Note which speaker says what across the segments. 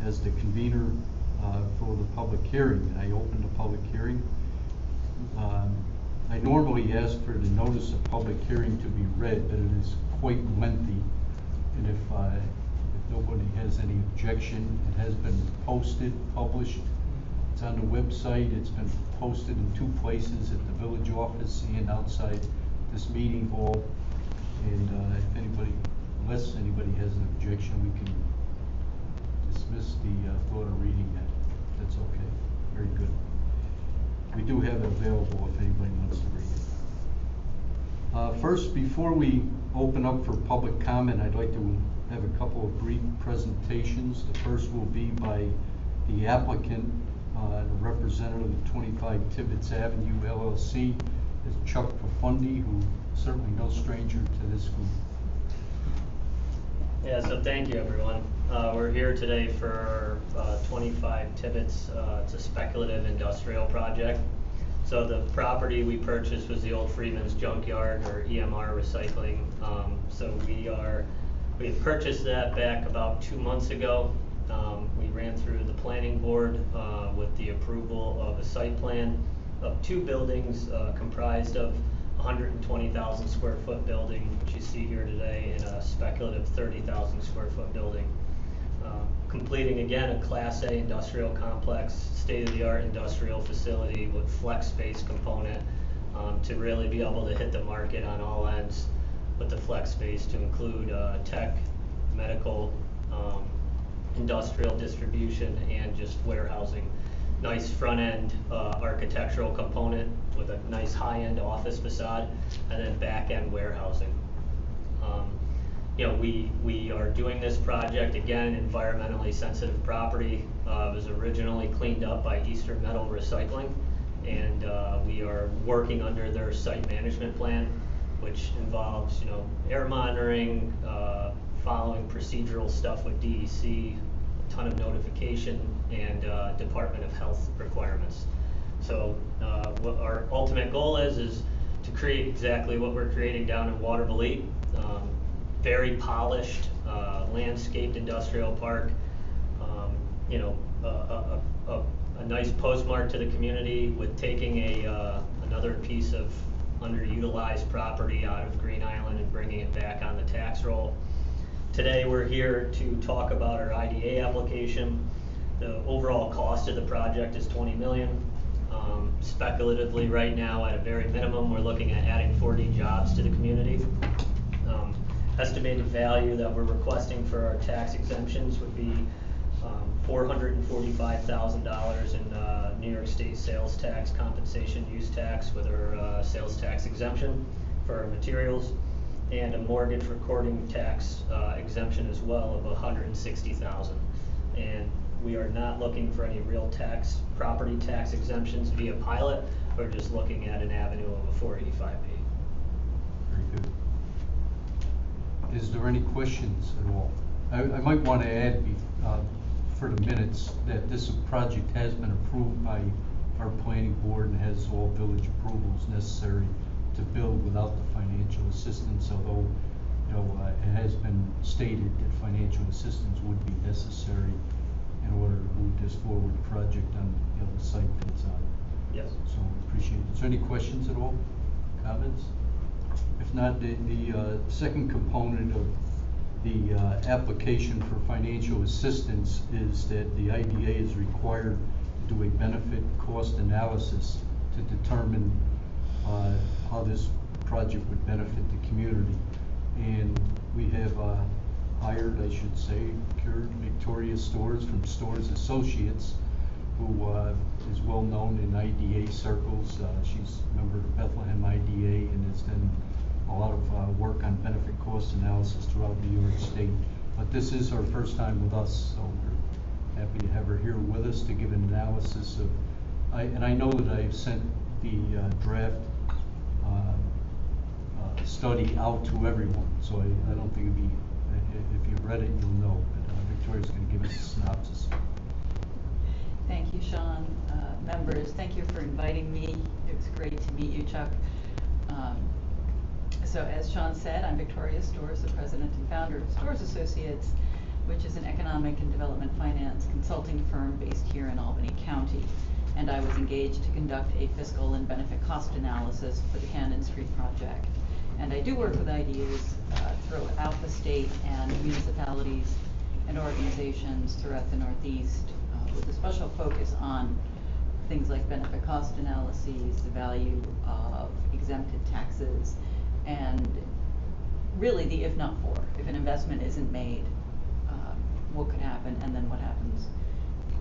Speaker 1: as the convener for the public hearing. And I opened the public hearing. I normally ask for the notice of public hearing to be read, but it is quite lengthy. And if nobody has any objection, it has been posted, published. It's on the website. It's been posted in 2 places, at the village office and outside this meeting hall. And unless anybody has an objection, we can dismiss the thought of reading that. That's okay. Very good. We do have it available if anybody wants to read it. First, before we open up for public comment, I'd like to have a couple of brief presentations. The first will be by the applicant, the representative of 25 Tibbetts Avenue, LLC, is Chuck Profundi, who is certainly no stranger to this group.
Speaker 2: Yeah, so thank you, everyone. We're here today for 25 Tibbetts. It's a speculative industrial project. So the property we purchased was the old Freeman's Junkyard, or EMR Recycling. So we have purchased that back about 2 months ago. We ran through the planning board with the approval of a site plan of 2 buildings comprised of 120,000 square foot building, which you see here today, and a speculative 30,000 square foot building. Completing again a Class A industrial complex, state-of-the-art industrial facility with flex space component to really be able to hit the market on all ends with the flex space to include tech, medical, industrial distribution, and just warehousing. Nice front-end architectural component with a nice high-end office facade, and then back-end warehousing. We are doing this project, again, environmentally sensitive property. It was originally cleaned up by Eastern Metal Recycling, and we are working under their site management plan, which involves, air monitoring, following procedural stuff with DEC, a ton of notification, and Department of Health requirements. So what our ultimate goal is to create exactly what we're creating down in Waterville. Very polished, landscaped industrial park. A nice postmark to the community with taking another piece of underutilized property out of Green Island and bringing it back on the tax roll. Today we're here to talk about our IDA application. The overall cost of the project is $20 million. Speculatively right now, at a very minimum, we're looking at adding 40 jobs to the community. Estimated value that we're requesting for our tax exemptions would be $445,000 in New York State sales tax, compensation use tax with our sales tax exemption for our materials, and a mortgage recording tax exemption as well of $160,000. And we are not looking for any real property tax exemptions via pilot. We're just looking at an avenue of a 485B.
Speaker 1: Very good. Is there any questions at all? I might want to add for the minutes that this project has been approved by our planning board and has all village approvals necessary to build without the financial assistance, although it has been stated that financial assistance would be necessary in order to move this forward project on the site that's on.
Speaker 2: Yes.
Speaker 1: So we appreciate it. Is there any questions at all? Comments? If not, the second component of the application for financial assistance is that the IDA is required to do a benefit cost analysis to determine how this project would benefit the community. And we have hired, I should say, procured Victoria Stores from Stores Associates, who is well known in IDA circles. She's a member of the Bethlehem IDA and has done a lot of work on benefit cost analysis throughout New York State. But this is her first time with us, so we're happy to have her here with us to give an analysis of, and I know that I've sent the draft study out to everyone, so I don't think it'd be, if you read it, you'll know. But Victoria's going to give us a synopsis.
Speaker 3: Thank you, Sean. Members, thank you for inviting me. It was great to meet you, Chuck. So as Sean said, I'm Victoria Stores, the president and founder of Stores Associates. which is an economic and development finance consulting firm based here in Albany County. And I was engaged to conduct a fiscal and benefit cost analysis for the Cannon Street project. And I do work with ideas throughout the state and municipalities and organizations throughout the Northeast with a special focus on things like benefit cost analyses, the value of exempted taxes, and really the if not for. If an investment isn't made, what could happen, and then what happens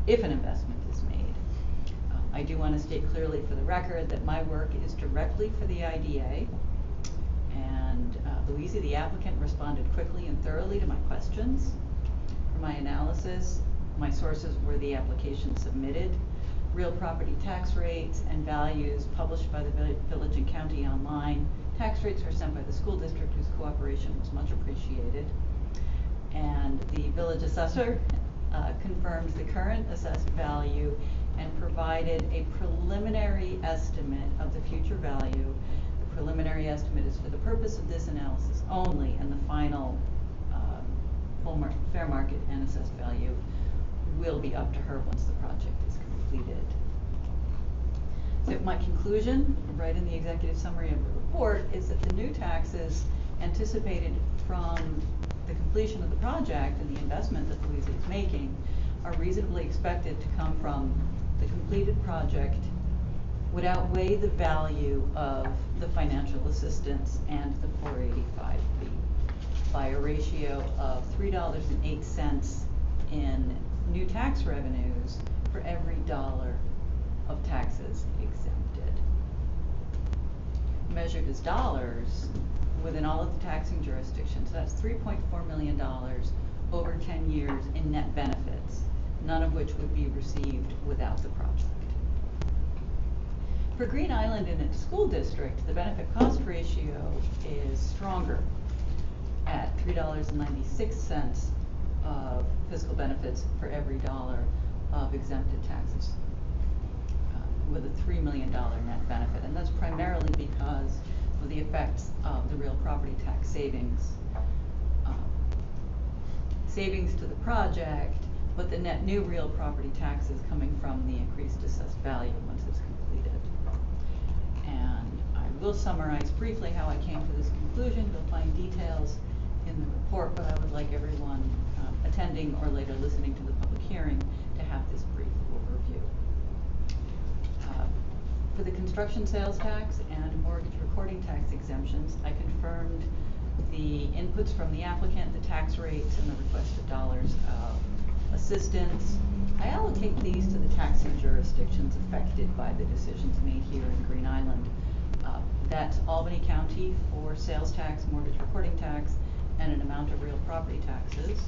Speaker 3: if an investment is made. I do want to state clearly for the record that my work is directly for the IDA, and Louisa, the applicant, responded quickly and thoroughly to my questions. For my analysis, my sources were the application submitted, real property tax rates and values published by the village and county online. Tax rates were sent by the school district, whose cooperation was much appreciated. And the village assessor confirmed the current assessed value and provided a preliminary estimate of the future value. The preliminary estimate is for the purpose of this analysis only, and the final fair market and assessed value will be up to her once the project is completed. So my conclusion, right in the executive summary of the report, is that the new taxes anticipated from the completion of the project and the investment that Louisa is making are reasonably expected to come from the completed project would outweigh the value of the financial assistance and the 485B by a ratio of $3.08 in new tax revenues for every dollar of taxes exempted. Measured as dollars within all of the taxing jurisdictions, that's $3.4 million over 10 years in net benefits, none of which would be received without the project. For Green Island and its school district, the benefit cost ratio is stronger at $3.96 of fiscal benefits for every dollar of exempted taxes, with a $3 million net benefit. And that's primarily because of the effects of the real property tax savings to the project, but the net new real property taxes coming from the increased assessed value once it's completed. And I will summarize briefly how I came to this conclusion. You'll find details in the report, but I would like everyone attending or later listening to the public hearing to have this brief overview. For the construction sales tax and mortgage recording tax exemptions, I confirmed the inputs from the applicant, the tax rates, and the requested dollars of assistance. I allocate these to the taxing jurisdictions affected by the decisions made here in Green Island. That's Albany County for sales tax, mortgage recording tax, and an amount of real property taxes.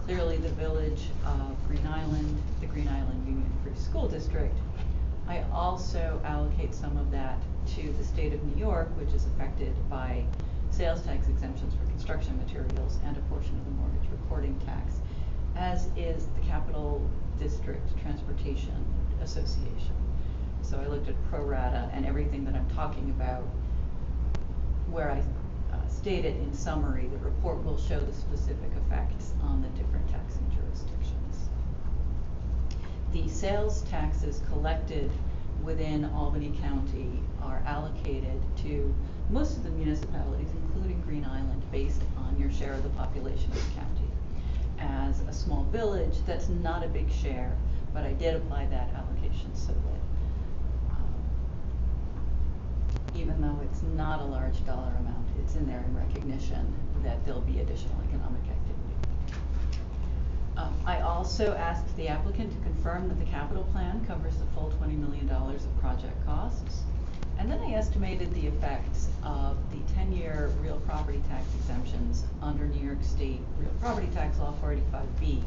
Speaker 3: Clearly the village of Green Island, the Green Island Union Free School District. I also allocate some of that to the state of New York, which is affected by sales tax exemptions for construction materials and a portion of the mortgage recording tax, as is the Capital District Transportation Association. So I looked at pro rata, and everything that I'm talking about, where I state it in summary, the report will show the specific effects on the different taxing jurisdictions. The sales taxes collected within Albany County are allocated to most of the municipalities, including Green Island, based on your share of the population of the county. As a small village, that's not a big share, but I did apply that allocation so that even though it's not a large dollar amount, it's in there in recognition that there'll be additional economic activity. I also asked the applicant to confirm that the capital plan covers the full $20 million of project costs. And then I estimated the effects of the 10-year real property tax exemptions under New York State Real Property Tax Law 485B,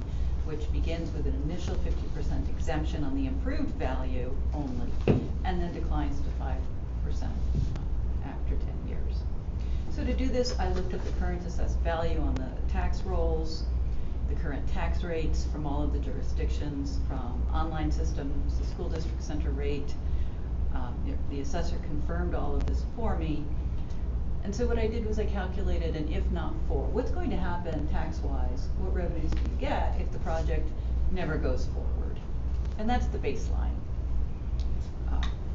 Speaker 3: which begins with an initial 50% exemption on the improved value only, and then declines to 5% after 10 years. So to do this, I looked at the current assessed value on the tax rolls, the current tax rates from all of the jurisdictions, from online systems, the school district center rate. The assessor confirmed all of this for me. And so what I did was I calculated an if not for. What's going to happen tax-wise? What revenues do you get if the project never goes forward? And that's the baseline.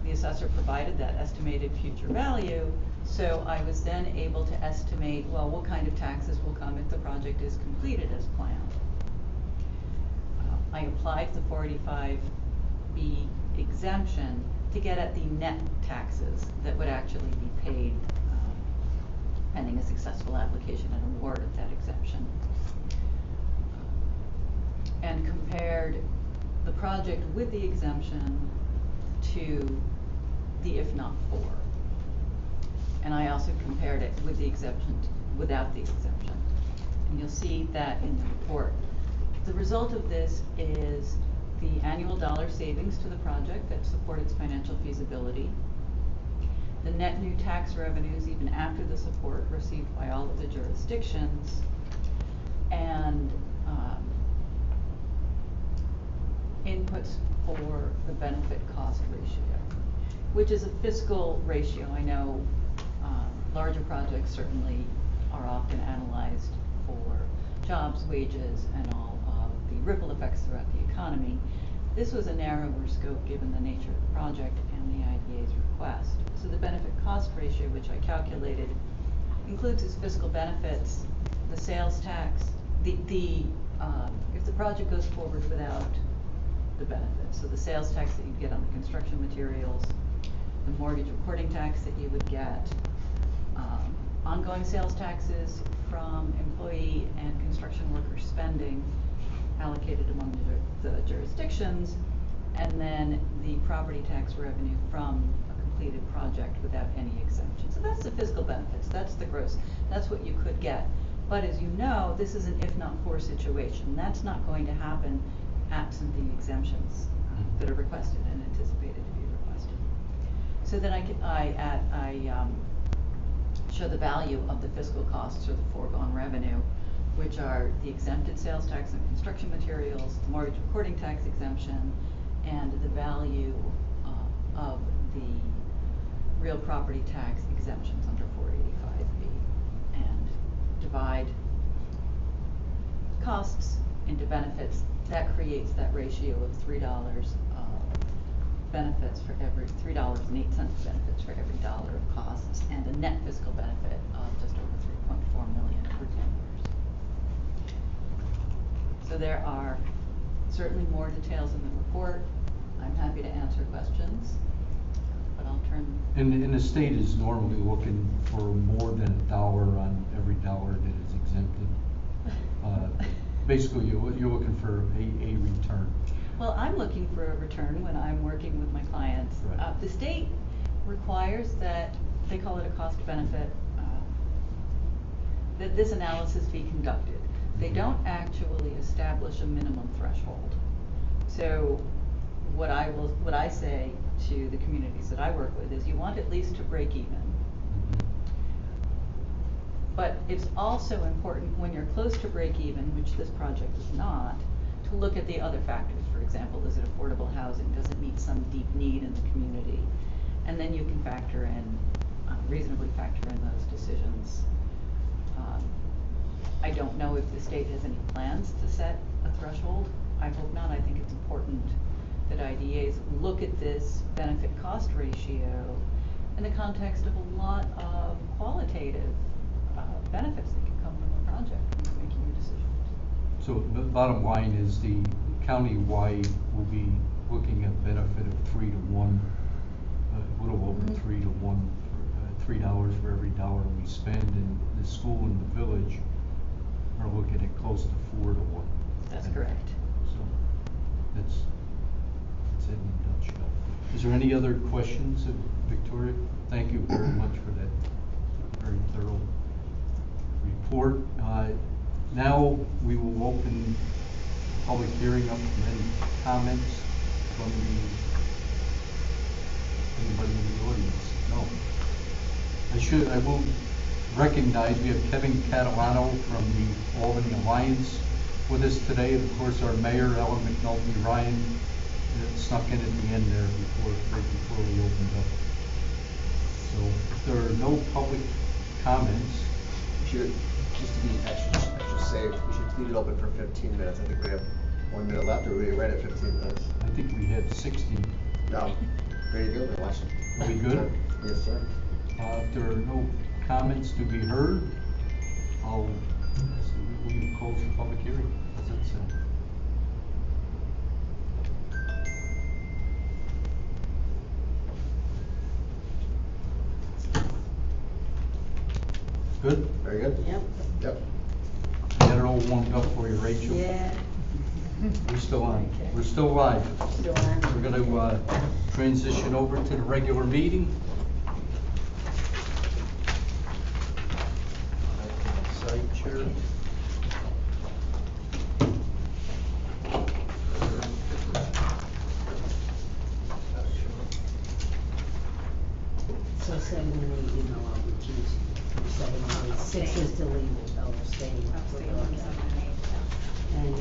Speaker 3: The assessor provided that estimated future value, so I was then able to estimate, well, what kind of taxes will come if the project is completed as planned. I applied for the 485B exemption to get at the net taxes that would actually be paid pending a successful application and award of that exemption. And compared the project with the exemption to the if not for. And I also compared it with the exemption without the exemption. And you'll see that in the report. The result of this is the annual dollar savings to the project that support its financial feasibility, the net new tax revenues even after the support received by all of the jurisdictions, and inputs for the benefit cost ratio, which is a fiscal ratio. I know larger projects certainly are often analyzed for jobs, wages, and all of the ripple effects throughout the economy. This was a narrower scope given the nature of the project and the IDA's request. So the benefit cost ratio, which I calculated, includes its fiscal benefits, the sales tax, if the project goes forward without the benefits, so the sales tax that you'd get on the construction materials, the mortgage recording tax that you would get, ongoing sales taxes from employee and construction worker spending allocated among the jurisdictions, and then the property tax revenue from a completed project without any exemption. So that's the fiscal benefits, that's the gross, that's what you could get. But as you know, this is an if not for situation. That's not going to happen absent the exemptions that are requested and anticipated to be requested. So then I show the value of the fiscal costs or the foregone revenue, which are the exempted sales tax on construction materials, the mortgage recording tax exemption, and the value of the real property tax exemptions under 485B, and divide costs into benefits. That creates that ratio of $3 benefits for every $3.08 benefits for every dollar of costs, and a net fiscal benefit of just over $3.4 million for 10 years. So there are certainly more details in the report. I'm happy to answer questions, but I'll turn.
Speaker 1: And the state is normally looking for more than $1 on every dollar that is exempted. Basically, you're looking for a return.
Speaker 3: Well, I'm looking for a return when I'm working with my clients.
Speaker 1: Right.
Speaker 3: The state requires that, they call it a cost benefit, that this analysis be conducted. They don't actually establish a minimum threshold. So what I say to the communities that I work with is you want at least to break even. But it's also important when you're close to break even, which this project is not, to look at the other factors. For example, is it affordable housing? Does it meet some deep need in the community? And then you can factor in, reasonably factor in those decisions. I don't know if the state has any plans to set a threshold. I hope not. I think it's important that IDAs look at this benefit cost ratio in the context of a lot of qualitative benefits that can come from the project when you're making your decisions.
Speaker 1: So the bottom line is the county-wide will be looking at benefit of 3 to 1, a little over 3 to 1, $3 for every dollar we spend, and the school and the village are looking at close to 4 to 1.
Speaker 3: That's correct.
Speaker 1: So that's it in a nutshell. Is there any other questions of Victoria? Thank you very much for that very thorough report. Now we will open the public hearing up for any comments from anybody in the audience. No. I will recognize we have Kevin Catalano from the Albany Alliance with us today. And of course, our mayor, Ellen McNulty Ryan, snuck in at the end there right before we opened up. So if there are no public comments.
Speaker 4: We should, just to be extra safe, we should leave it open for 15 minutes. I think we have 1 minute left, or we right at 15 minutes.
Speaker 1: I think we have 60.
Speaker 4: No. Ready to go, then watch it.
Speaker 1: Are we good?
Speaker 4: Yes, sir.
Speaker 1: If there are no comments to be heard, I'll ask that we close the public hearing. Does that sound? Good?
Speaker 4: Very good?
Speaker 5: Yep.
Speaker 4: Yep.
Speaker 1: You got it all warmed up for you, Rachel?
Speaker 5: Yeah.
Speaker 1: We're still on.
Speaker 5: Okay.
Speaker 1: We're still live.
Speaker 5: Still on.
Speaker 1: We're gonna transition over to the regular meeting. Side chair.
Speaker 5: So 7 and 8, you know, I'll be teaching. 7 and 8, 6 is deleted, I'll stay. And,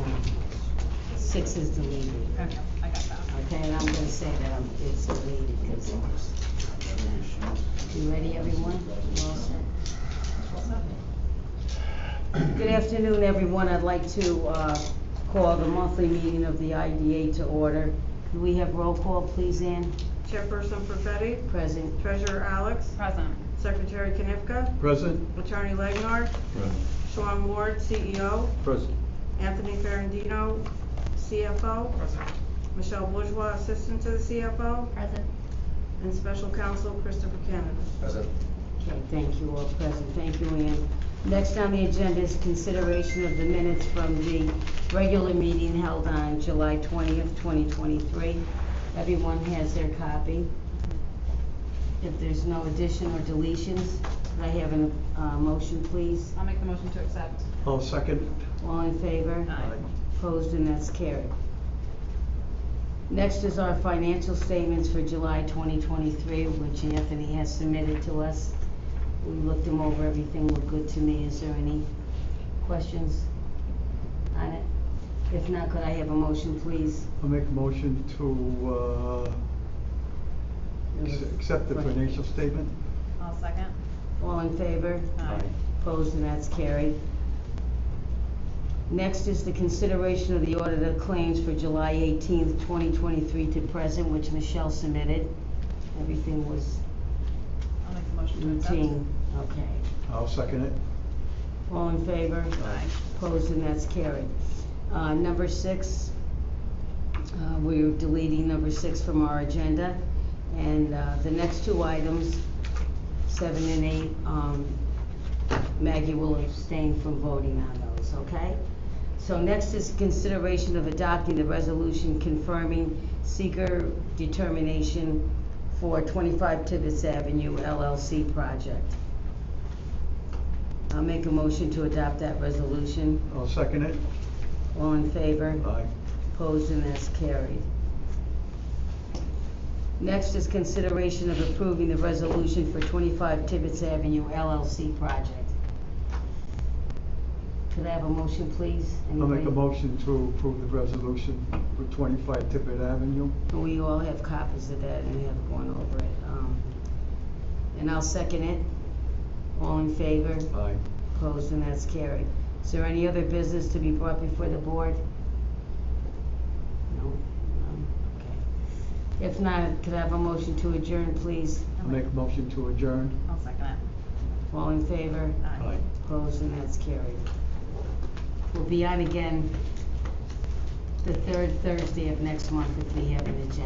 Speaker 5: 6 is deleted.
Speaker 6: Okay, I got that.
Speaker 5: Okay, and I'm gonna say that it's deleted, because, you ready, everyone? You all set? Good afternoon, everyone. I'd like to, call the monthly meeting of the IDA to order. Can we have roll call, please, Ann?
Speaker 7: Chairperson Perfetti,
Speaker 5: Present.
Speaker 7: Treasurer Alex,
Speaker 6: Present.
Speaker 7: Secretary Knifka,
Speaker 1: Present.
Speaker 7: Attorney Legnar, Sean Ward, CEO,
Speaker 1: Present.
Speaker 7: Anthony Ferrandino, CFO, Michelle Bourgeois, Assistant to the CFO,
Speaker 6: Present.
Speaker 7: and Special Counsel Christopher Canada.
Speaker 4: Present.
Speaker 5: Okay, thank you, all present. Thank you, Ann. Next on the agenda is consideration of the minutes from the regular meeting held on July 20th, 2023. Everyone has their copy. If there's no addition or deletions, could I have a motion, please?
Speaker 6: I'll make the motion to accept.
Speaker 1: I'll second.
Speaker 5: All in favor?
Speaker 6: Aye.
Speaker 5: Opposed, and that's carried. Next is our financial statements for July 2023, which Anthony has submitted to us. We looked them over, everything looked good to me. Is there any questions on it? If not, could I have a motion, please?
Speaker 8: I'll make a motion to accept the financial statement.
Speaker 6: I'll second.
Speaker 5: All in favor?
Speaker 6: Aye.
Speaker 5: Opposed, and that's carried. Next is the consideration of the audit of claims for July 18th, 2023 to present, which Michelle submitted. Everything was
Speaker 6: I'll make the motion to accept.
Speaker 5: routine. Okay.
Speaker 8: I'll second it.
Speaker 5: All in favor?
Speaker 6: Aye.
Speaker 5: Opposed, and that's carried. Number 6, we're deleting number 6 from our agenda. And the next 2 items, 7 and 8, Maggie will abstain from voting on those, okay? So next is consideration of adopting the resolution confirming seeker determination for 25 Tibbetts Avenue LLC project. I'll make a motion to adopt that resolution.
Speaker 8: I'll second it.
Speaker 5: All in favor?
Speaker 8: Aye.
Speaker 5: Opposed, and that's carried. Next is consideration of approving the resolution for 25 Tibbetts Avenue LLC project. Could I have a motion, please?
Speaker 8: I'll make a
Speaker 5: Anybody?
Speaker 8: motion to approve the resolution for 25 Tippett Avenue.
Speaker 5: We all have copies of that and have gone over it. And I'll second it. All in favor?
Speaker 8: Aye.
Speaker 5: Opposed, and that's carried. Is there any other business to be brought before the board? No? Okay. If not, could I have a motion to adjourn, please?
Speaker 8: I'll make a motion to adjourn.
Speaker 6: I'll second it.
Speaker 5: All in favor?
Speaker 6: Aye.
Speaker 5: Opposed, and that's carried. We'll be on again the 3rd Thursday of next month if we have an agenda.